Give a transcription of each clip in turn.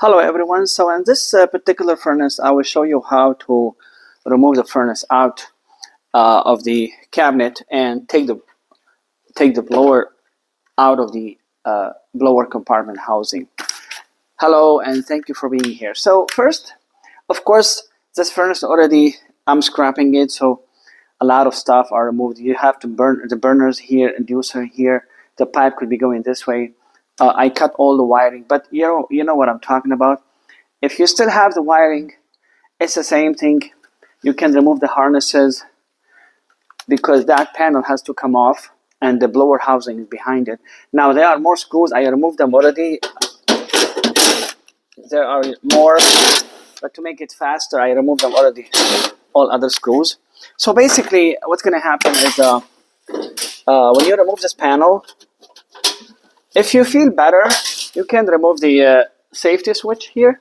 Hello everyone. So in this particular furnace, I will show you how to remove the furnace out of the cabinet and take the blower out of the blower compartment housing. Hello and thank you for being here. So first, of course, this furnace already, I'm scrapping it, so a lot of stuff are removed. You have to burn the burners here, inducer here. The pipe could be going this way. I cut all the wiring, but you know what I'm talking about. If you still have the wiring, it's the same thing. You can remove the harnesses because that panel has to come off and the blower housing is behind it. Now there are more screws. I removed them already. There are more, but to make it faster, I removed them already, all other screws. So basically, what's going to happen is when you remove this panel, if you feel better, you can remove the safety switch here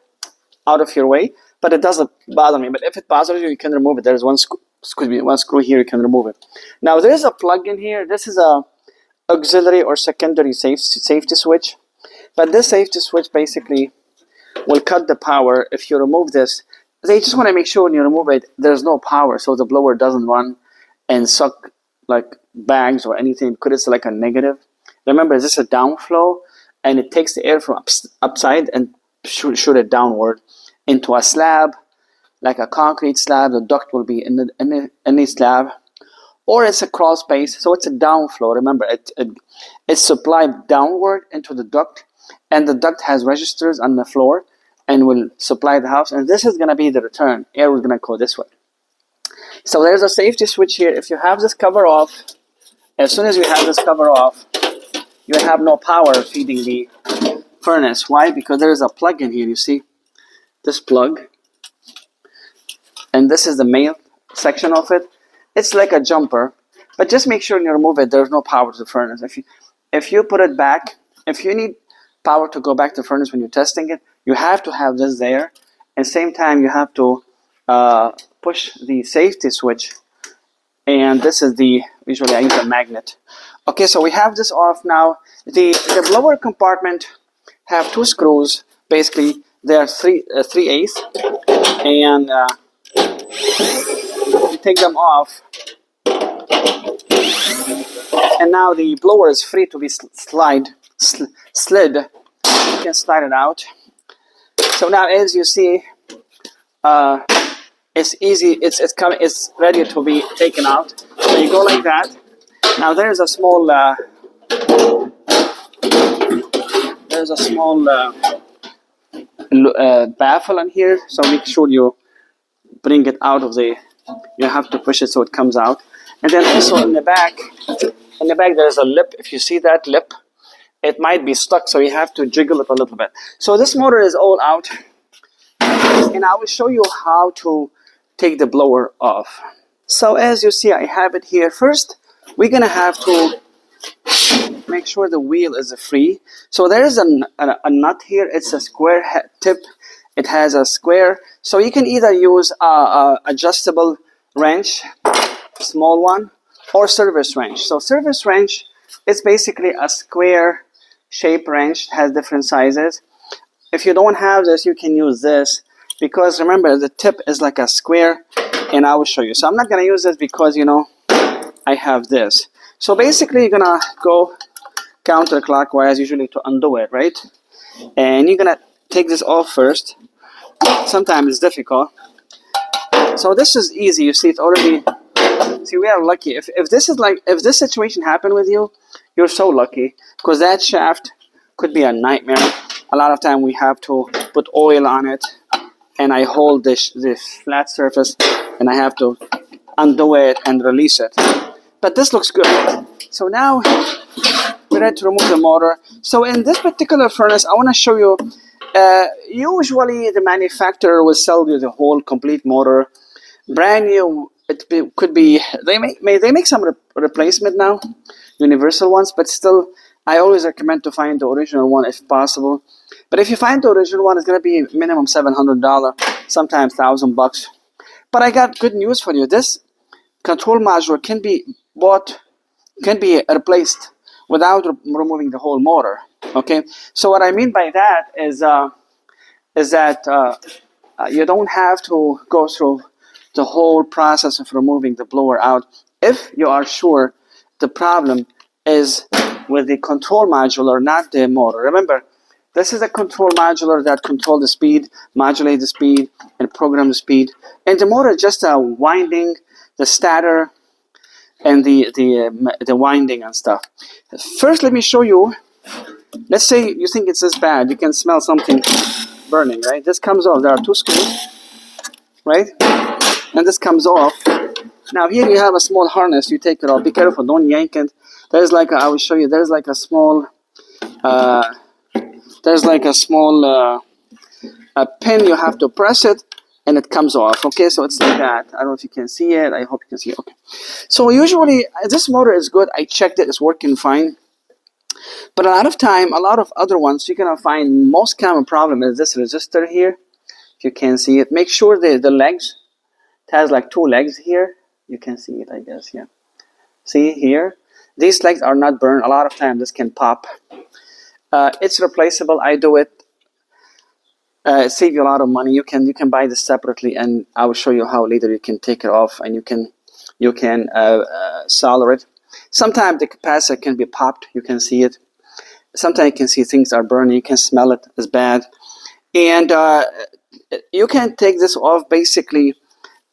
out of your way, but it doesn't bother me. But if it bothers you, you can remove it. There's one screw here, you can remove it. Now there's a plug in here. This is a auxiliary or secondary safety switch, but this safety switch basically will cut the power if you remove this. They just want to make sure when you remove it, there's no power, so the blower doesn't run and suck like bags or anything, because it's like a negative. Remember, this is a downflow, and it takes the air from upside and shoot it downward into a slab, like a concrete slab. The duct will be in the slab, or it's a crawl space, so it's a downflow. Remember, it's supplied downward into the duct, and the duct has registers on the floor and will supply the house, and this is going to be the return. Air is going to go this way. So there's a safety switch here. If you have this cover off, as soon as you have this cover off, you have no power feeding the furnace. Why? Because there is a plug in here. You see this plug, and this is the male section of it. It's like a jumper, but just make sure when you remove it, there's no power to the furnace. If you put it back, if you need power to go back to the furnace when you're testing it, you have to have this there. At the same time, you have to push the safety switch, and this is usually I use a magnet. Okay, so we have this off now. The blower compartment have two screws. Basically, they are 3/8, and you take them off, and now the blower is free to be slid. You can slide it out. So now, as you see, it's easy. It's ready to be taken out. So you go like that. Now there's a small baffle in here. So make sure you bring it out of the. You have to push it so it comes out. And then also in the back there's a lip. If you see that lip, it might be stuck, so you have to jiggle it a little bit. So this motor is all out, and I will show you how to take the blower off. So as you see, I have it here. First, we're gonna have to make sure the wheel is free. So there is a nut here. It's a square tip. It has a square. So you can either use a adjustable wrench, small one, or service wrench. So service wrench is basically a square shape wrench. It has different sizes. If you don't have this, you can use this, because remember, the tip is like a square, and I will show you. So I'm not gonna use this because I have this. So basically, you're gonna go counterclockwise, usually to undo it, right? And you're gonna take this off first. Sometimes it's difficult. So this is easy. You see, it's already. See, we are lucky. If this situation happened with you, you're so lucky, because that shaft could be a nightmare. A lot of time we have to put oil on it, and I hold this flat surface, and I have to undo it and release it. But this looks good. So now we're ready to remove the motor. So in this particular furnace, I want to show you, usually the manufacturer will sell you the whole complete motor. Brand new, could be, they make some replacement now, universal ones, but still, I always recommend to find the original one if possible. But if you find the original one, it's going to be minimum $700, sometimes $1,000. But I got good news for you. This control module can be replaced without removing the whole motor. Okay, so what I mean by that is is that you don't have to go through the whole process of removing the blower out if you are sure the problem is with the control module, not the motor. Remember, this is a control module that controls the speed, modulate the speed, and program the speed. And the motor is just a winding, the stator, and the winding and stuff. First, let me show you. Let's say you think it's this bad. You can smell something burning, right? This comes off. There are two screws, right? And this comes off. Now here you have a small harness. You take it off. Be careful. Don't yank it. There's like I will show you. There's like a small. A pin. You have to press it, and it comes off. Okay, so it's like that. I don't know if you can see it. I hope you can see it. Okay. So usually this motor is good. I checked it. It's working fine. But a lot of time, a lot of other ones, you're gonna find most common problem is this resistor here. If you can see it, make sure the legs. It has like two legs here. You can see it, I guess. Yeah. See here. These legs are not burned. A lot of time this can pop. It's replaceable. I do it. Save you a lot of money. You can buy this separately, and I will show you how later you can take it off and you can solder it. Sometimes the capacitor can be popped. You can see it. Sometimes you can see things are burning. You can smell it. It's bad, and you can take this off. Basically,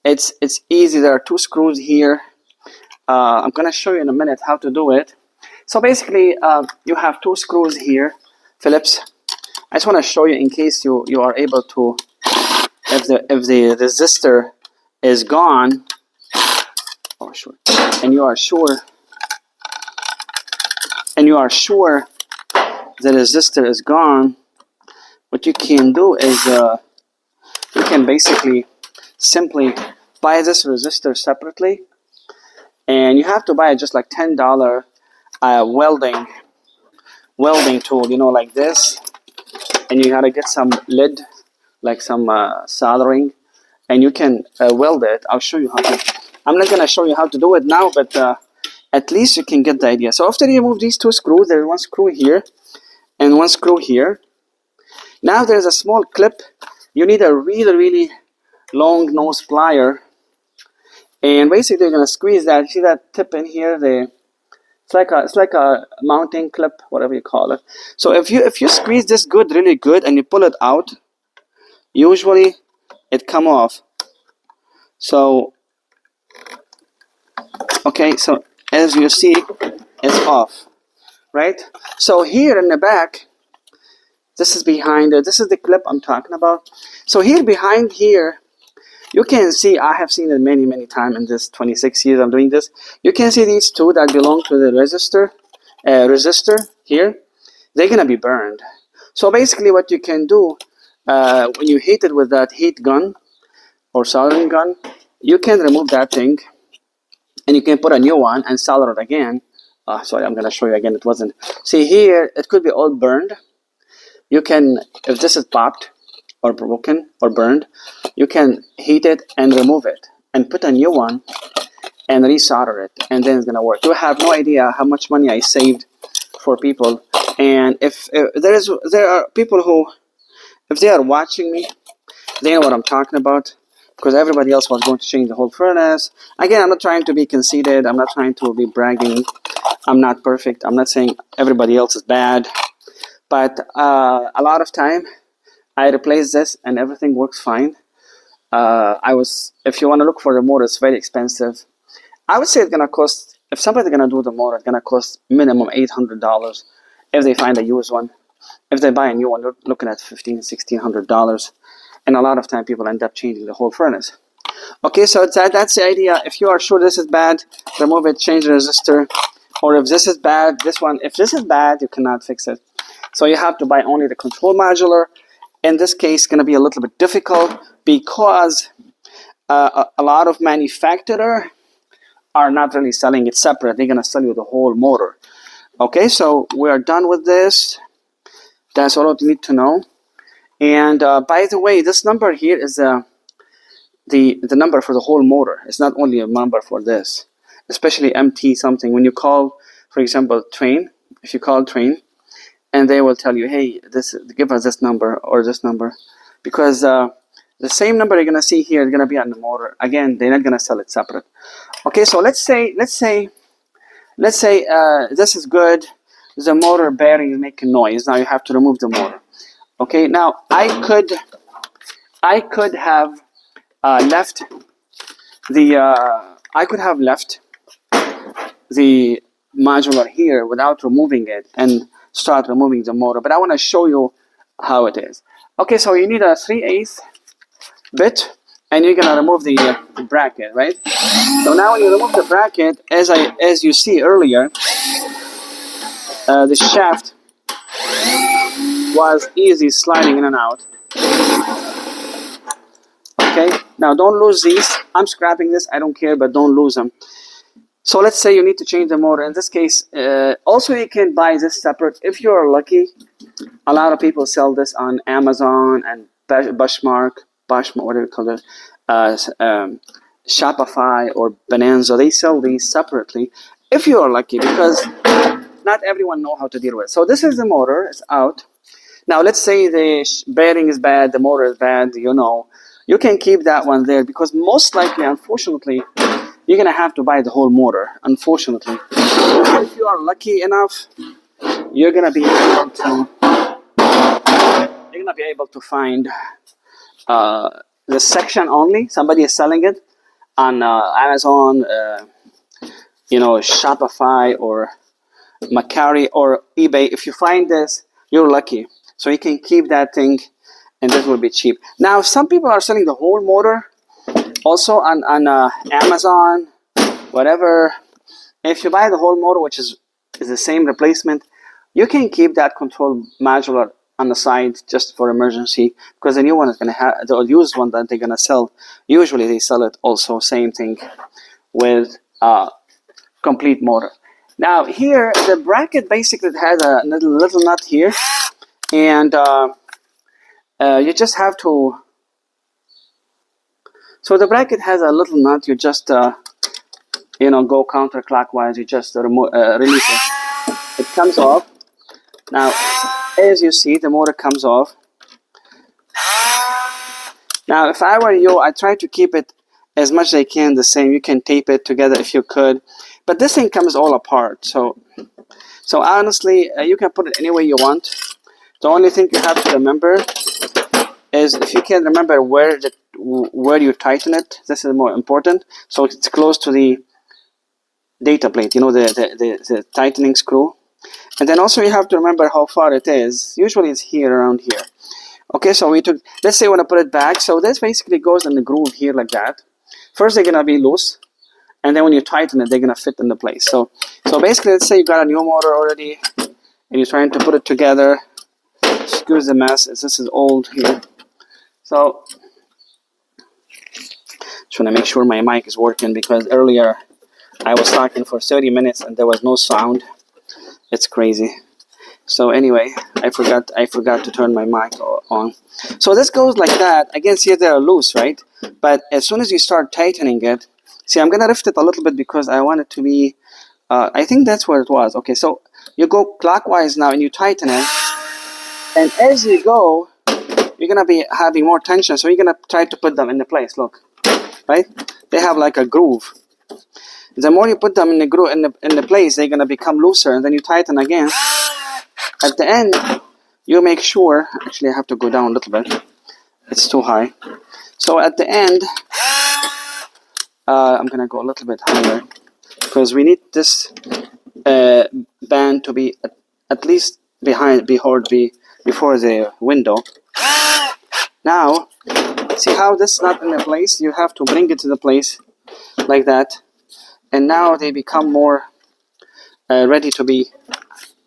it's easy. There are two screws here. I'm gonna show you in a minute how to do it. So basically, you have two screws here, Phillips. I just want to show you in case you are able to, if the resistor is gone, oh sure, and you are sure the resistor is gone, what you can do is you can basically simply buy this resistor separately, and you have to buy just like $10 welding tool, like this. And you gotta get some lead, like some soldering, and you can weld it. I'll show you how to. I'm not gonna show you how to do it now, but at least you can get the idea. So after you remove these two screws, there's one screw here and one screw here. Now there's a small clip. You need a really long nose plier, and basically you're gonna squeeze that. See that tip in here? It's like a mounting clip, whatever you call it. So if you squeeze this really good, and you pull it out, usually it come off. So okay, so as you see, it's off, right? So here in the back, this is behind it. This is the clip I'm talking about. So here behind here, you can see, I have seen it many times in this 26 years I'm doing this. You can see these two that belong to the resistor here. They're gonna be burned. So basically what you can do, when you heat it with that heat gun or soldering gun, you can remove that thing and you can put a new one and solder it again. Sorry, I'm gonna show you again. It wasn't. See here, it could be all burned. You can, if this is popped or broken or burned, you can heat it and remove it and put a new one and resolder it, and then it's gonna work. You have no idea how much money I saved for people. And if there are people who, if they are watching me, they know what I'm talking about, because everybody else was going to change the whole furnace. Again, I'm not trying to be conceited. I'm not trying to be bragging. I'm not perfect. I'm not saying everybody else is bad, but a lot of time I replace this and everything works fine. If you want to look for the motor, it's very expensive. I would say it's gonna cost, if somebody's gonna do the motor, it's gonna cost minimum $800 if they find a used one. If they buy a new one, they're looking at $1,500-$1,600, and a lot of time people end up changing the whole furnace. Okay, so that's the idea. If you are sure this is bad, remove it, change the resistor. Or if this is bad, if this is bad, you cannot fix it. So you have to buy only the control modular. In this case, it's going to be a little bit difficult because a lot of manufacturers are not really selling it separate. They're going to sell you the whole motor. Okay, so we are done with this. That's all you need to know. And by the way, this number here is the number for the whole motor. It's not only a number for this, especially MT something. When you call, for example, Train, if you call Train, and they will tell you, hey, give us this number or this number. because the same number you're gonna see here is gonna be on the motor. Again, they're not gonna sell it separate. Okay, so let's say this is good. The motor bearing is making noise. Now you have to remove the motor. Okay, now I could have left the modular here without removing it and start removing the motor, but I want to show you how it is. Okay, so you need a 3/8 bit, and you're gonna remove the bracket, right? So now when you remove the bracket, as you see earlier, the shaft was easy sliding in and out. Okay, now don't lose these. I'm scrapping this, I don't care, but don't lose them. So let's say you need to change the motor. In this case, also you can buy this separate. If you're lucky, a lot of people sell this on Amazon and Poshmark, whatever you call it, Shopify or Bonanza. They sell these separately if you are lucky, because not everyone know how to deal with it. So this is the motor, it's out. Now let's say the bearing is bad, the motor is bad, you can keep that one there, because most likely, unfortunately, you're gonna have to buy the whole motor, unfortunately. If you are lucky enough, you're gonna be able to find the section only. Somebody is selling it on Amazon, Shopify or Macari or eBay. If you find this, you're lucky. So you can keep that thing, and this will be cheap. Now, some people are selling the whole motor also on Amazon, whatever. If you buy the whole motor, which is the same replacement, you can keep that control modular on the side just for emergency, because the new one is going to have, the used one that they're going to sell, usually they sell it also, same thing with complete motor. Now here, the bracket basically has a little nut here, and you just have to, so the bracket has a little nut, you just go counterclockwise, you just release it. It comes off. Now, as you see, the motor comes off. Now, if I were you, I try to keep it as much as I can the same. You can tape it together if you could, but this thing comes all apart. So honestly, you can put it any way you want. The only thing you have to remember is, if you can remember where you tighten it, this is more important. So it's close to the data plate, the tightening screw. And then also you have to remember how far it is. Usually it's here, around here. Okay, so let's say I want to put it back. So this basically goes in the groove here like that. First they're going to be loose, and then when you tighten it, they're going to fit into place. So basically, let's say you got a new motor already, and you're trying to put it together. Excuse the mess, this is old here. So just want to make sure my mic is working, because earlier I was talking for 30 minutes and there was no sound. It's crazy. So anyway, I forgot to turn my mic on. So this goes like that. Again, see, they're loose, right? But as soon as you start tightening it, see, I'm gonna lift it a little bit because I want it to be, I think that's where it was. Okay, so you go clockwise now and you tighten it, and as you go, you're gonna be having more tension, so you're gonna try to put them into place. Look, right? They have like a groove. The more you put them in the groove, in the place, they're gonna become looser, and then you tighten again. At the end, you make sure, actually I have to go down a little bit, it's too high. So at the end, I'm gonna go a little bit higher, because we need this band to be at least before the window. Now, see how this is not in the place? You have to bring it to the place like that, and now they become more ready to be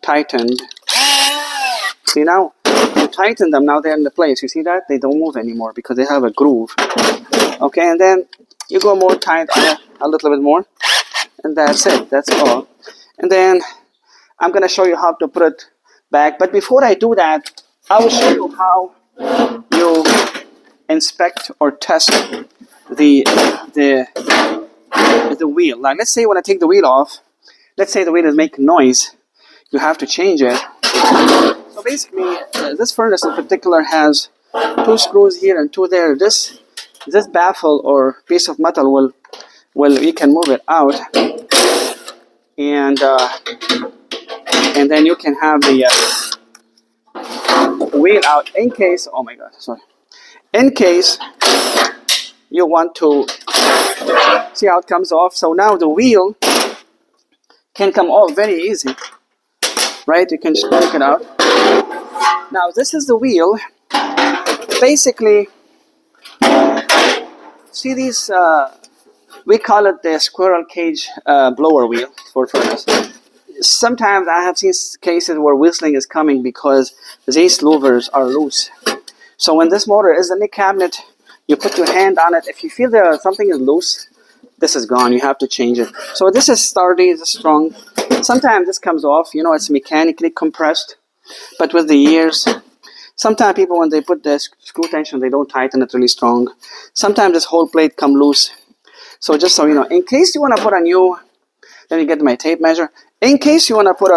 tightened. See, now you tighten them, now they're in the place. You see that? They don't move anymore because they have a groove. Okay, and then you go more tight, a little bit more, and that's it. That's all. And then I'm going to show you how to put it back. But before I do that, I will show you how you inspect or test the wheel. Like, let's say when I take the wheel off, let's say the wheel is making noise, you have to change it. So basically, this furnace in particular has two screws here and two there. This baffle or piece of metal will you can move it out, and then you can have the wheel out in case. Oh my God, sorry. In case you want to see how it comes off. So now the wheel can come off very easy, right? You can just take it out. Now this is the wheel. Basically, see these, we call it the squirrel cage blower wheel for furnace. Sometimes I have seen cases where whistling is coming because these louvers are loose. So when this motor is in the cabinet, you put your hand on it. If you feel that something is loose, this is gone. You have to change it. So this is sturdy, this is strong. Sometimes this comes off, you know, it's mechanically compressed. But with the years, sometimes people, when they put the screw tension, they don't tighten it really strong. Sometimes this whole plate come loose. So just so you know, in case you want to put a new, let me get my tape measure. In case you want to put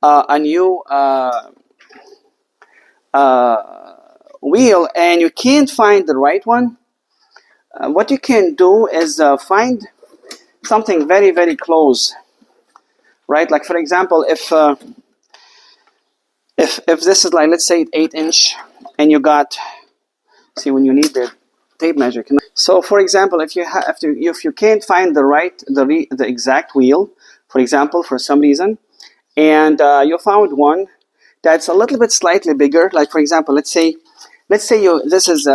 a new wheel and you can't find the right one, what you can do is find something very, very close, right? Like for example, if this is like, let's say 8-inch, and you got, see, when you need the tape measure. So for example, if you can't find the exact wheel, for example, for some reason, and you found one that's a little bit slightly bigger, like for example, let's say this is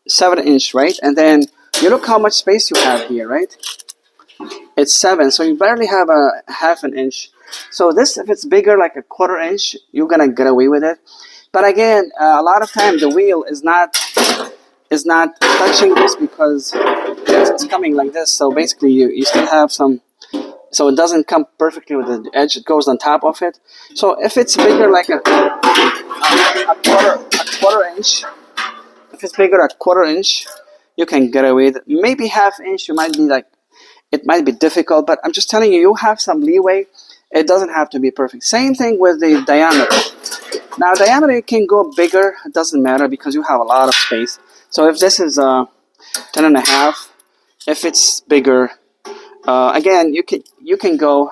7-inch, right? And then you look how much space you have here, right? It's 7, so you barely have a half an inch. So this, if it's bigger, like a 1/4 inch, you're gonna get away with it. But again, a lot of times the wheel is not touching this because it's coming like this. So basically, you still have some. So it doesn't come perfectly with the edge; it goes on top of it. So if it's bigger, like a quarter inch, if it's bigger, a 1/4 inch, you can get away with it. Maybe half inch, you might be like, it might be difficult, but I'm just telling you, you have some leeway. It doesn't have to be perfect. Same thing with the diameter. Now, diameter can go bigger. It doesn't matter because you have a lot of space. So if this is 10.5, if it's bigger, again, you can go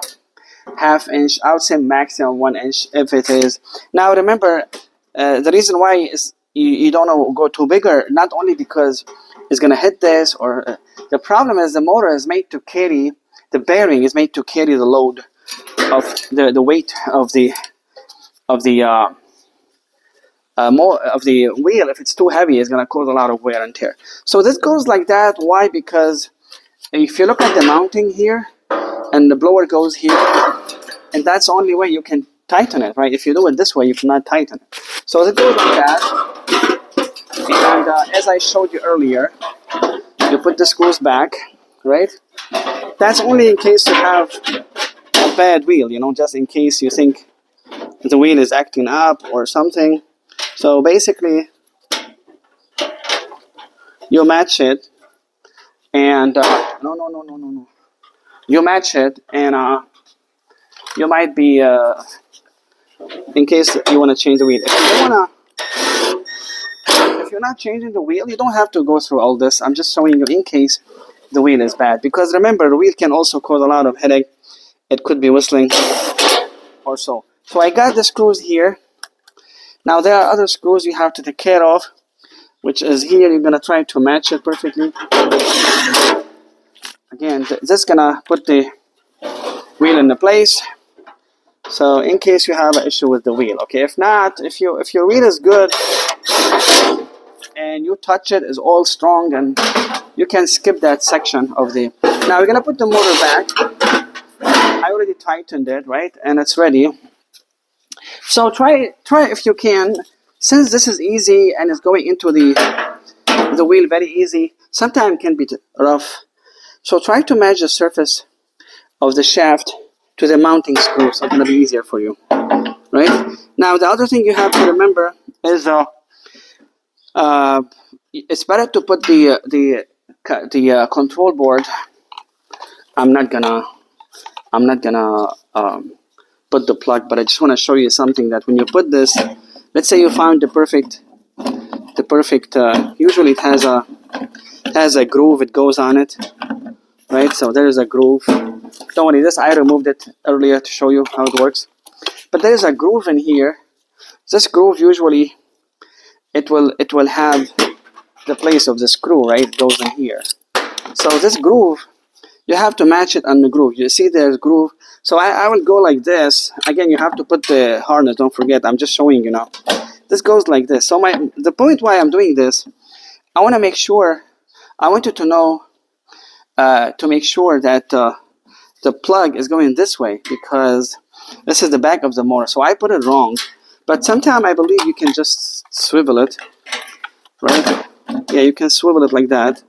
half inch. I would say maximum 1 inch if it is. Now, remember, the reason why is you don't want to go too bigger, not only because it's going to hit this, or the problem is the motor is made to carry, the bearing is made to carry the load of the weight of the wheel. If it's too heavy, it's going to cause a lot of wear and tear. So this goes like that. Why? Because if you look at the mounting here, and the blower goes here, and that's the only way you can tighten it, right? If you do it this way, you cannot tighten it. So it goes like that. And as I showed you earlier, you put the screws back, right? That's only in case you have a bad wheel, you know, just in case you think the wheel is acting up or something. So basically, you match it, and no. You match it, and you might be, in case you want to change the wheel. If you're not changing the wheel, you don't have to go through all this. I'm just showing you in case the wheel is bad. Because remember, the wheel can also cause a lot of headache. It could be whistling or so. So I got the screws here. Now there are other screws you have to take care of, which is here. You're going to try to match it perfectly. Again, this is going to put the wheel into place. So in case you have an issue with the wheel, okay. If not, if your wheel is good and you touch it, is all strong, and you can skip that section of the. Now we're gonna put the motor back. I already tightened it, right, and it's ready. So try if you can. Since this is easy and it's going into the wheel very easy, sometimes it can be rough. So try to match the surface of the shaft to the mounting screw, so it's going to be easier for you, right? Now the other thing you have to remember is it's better to put the control board. I'm not gonna put the plug, but I just want to show you something, that when you put this, let's say you found the perfect usually it has a groove, it goes on it, right? So there is a groove. Don't worry, this I removed it earlier to show you how it works. But there is a groove in here. This groove usually it will have the place of the screw, right? It goes in here. So this groove, you have to match it on the groove. You see there's groove. So I will go like this. Again, you have to put the harness, don't forget. I'm just showing you now. This goes like this. So the point why I'm doing this, I want to make sure, I want you to know, to make sure that the plug is going this way, because this is the back of the motor. So I put it wrong. But sometimes I believe you can just swivel it, right? Yeah, you can swivel it like that.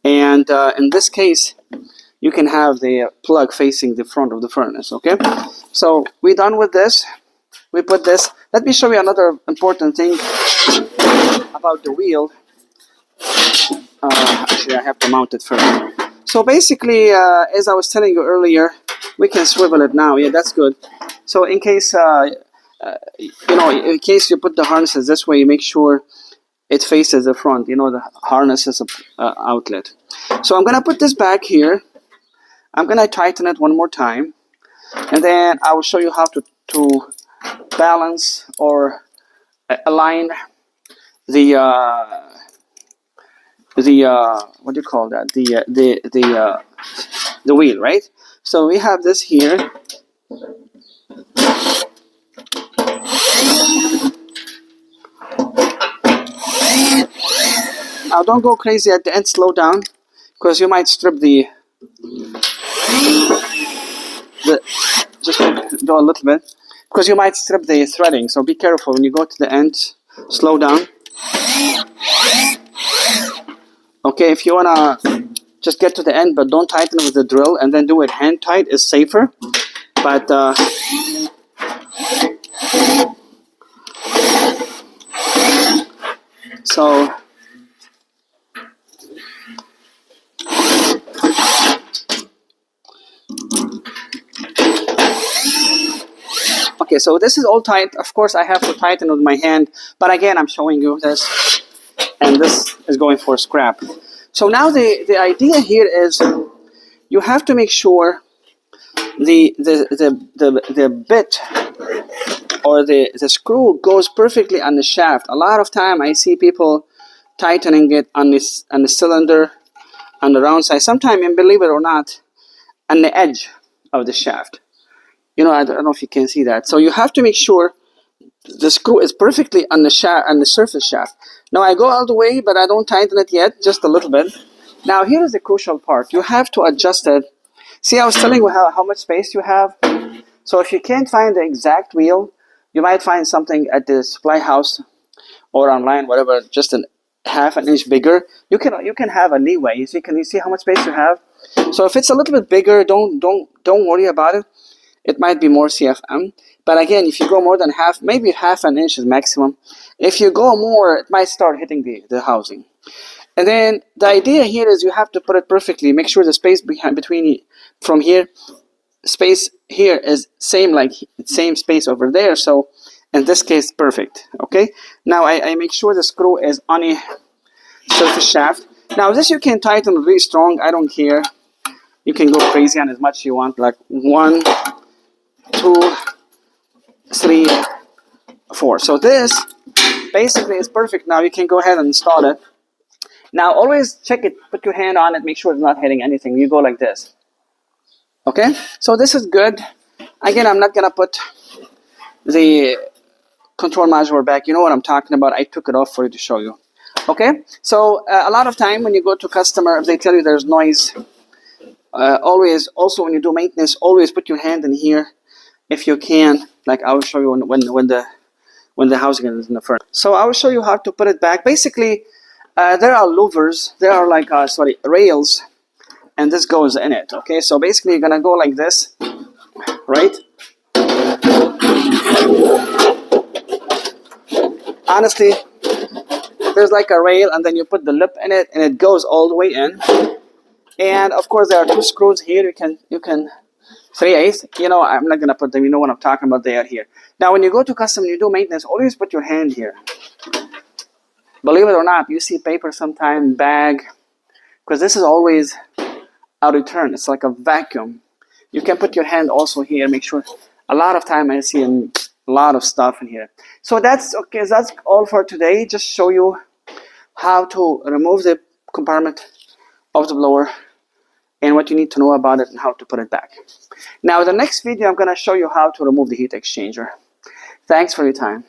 And in this case, you can have the plug facing the front of the furnace, okay? So we're done with this. We put this. Let me show you another important thing about the wheel. Actually, I have to mount it first. So basically, as I was telling you earlier, we can swivel it now. Yeah, that's good. So in case, in case you put the harnesses this way, you make sure it faces the front. You know, the harness is a outlet. So I'm gonna put this back here. I'm gonna tighten it one more time, and then I will show you how to balance or align the what do you call that? The wheel, right? So we have this here. Now don't go crazy at the end. Slow down, because you might strip the. Just go a little bit, because you might strip the threading. So be careful when you go to the end. Slow down. Okay, if you wanna just get to the end, but don't tighten with the drill, and then do it hand tight is safer. But so okay, so this is all tight. Of course, I have to tighten with my hand, but again, I'm showing you this, and this is going for scrap. So now the idea here is you have to make sure the bit or the screw goes perfectly on the shaft. A lot of time I see people tightening it on the cylinder, on the round side. Sometimes, and believe it or not, on the edge of the shaft. You know, I don't know if you can see that. So you have to make sure the screw is perfectly on the shaft, on the surface shaft. Now I go all the way, but I don't tighten it yet, just a little bit. Now here is the crucial part. You have to adjust it. See, I was telling you how much space you have. So if you can't find the exact wheel, you might find something at the supply house or online, whatever, just a half an inch bigger. You can have a leeway. You see how much space you have. So if it's a little bit bigger, don't worry about it. It might be more CFM. But again, if you go more than half, maybe half an inch is maximum. If you go more, it might start hitting the housing. And then the idea here is you have to put it perfectly. Make sure the space between from here, space here is same space over there. So in this case, perfect. Okay. Now I make sure the screw is on a surface shaft. Now this you can tighten really strong. I don't care. You can go crazy on as much you want. Like 1, 2, 3, 4. So this basically is perfect. Now you can go ahead and install it. Now always check it, put your hand on it, make sure it's not hitting anything. You go like this. Okay, so this is good. Again, I'm not gonna put the control module back. You know what I'm talking about. I took it off for you to show you. Okay, so a lot of time when you go to customer, if they tell you there's noise, always, also when you do maintenance, always put your hand in here if you can. Like I will show you when the housing is in the front. So I will show you how to put it back. Basically, there are louvers. There are like rails, and this goes in it. Okay, so basically you're gonna go like this, right? Honestly, there's like a rail, and then you put the lip in it, and it goes all the way in. And of course, there are 2 screws here. You can 3/8. You know, I'm not gonna put them. You know what I'm talking about. They are here. Now, when you go to custom, you do maintenance. Always put your hand here. Believe it or not, you see paper sometime, bag, because this is always a return. It's like a vacuum. You can put your hand also here. Make sure. A lot of time I see a lot of stuff in here. So that's okay. That's all for today. Just show you how to remove the compartment of the blower and what you need to know about it and how to put it back. Now, the next video, I'm going to show you how to remove the heat exchanger. Thanks for your time.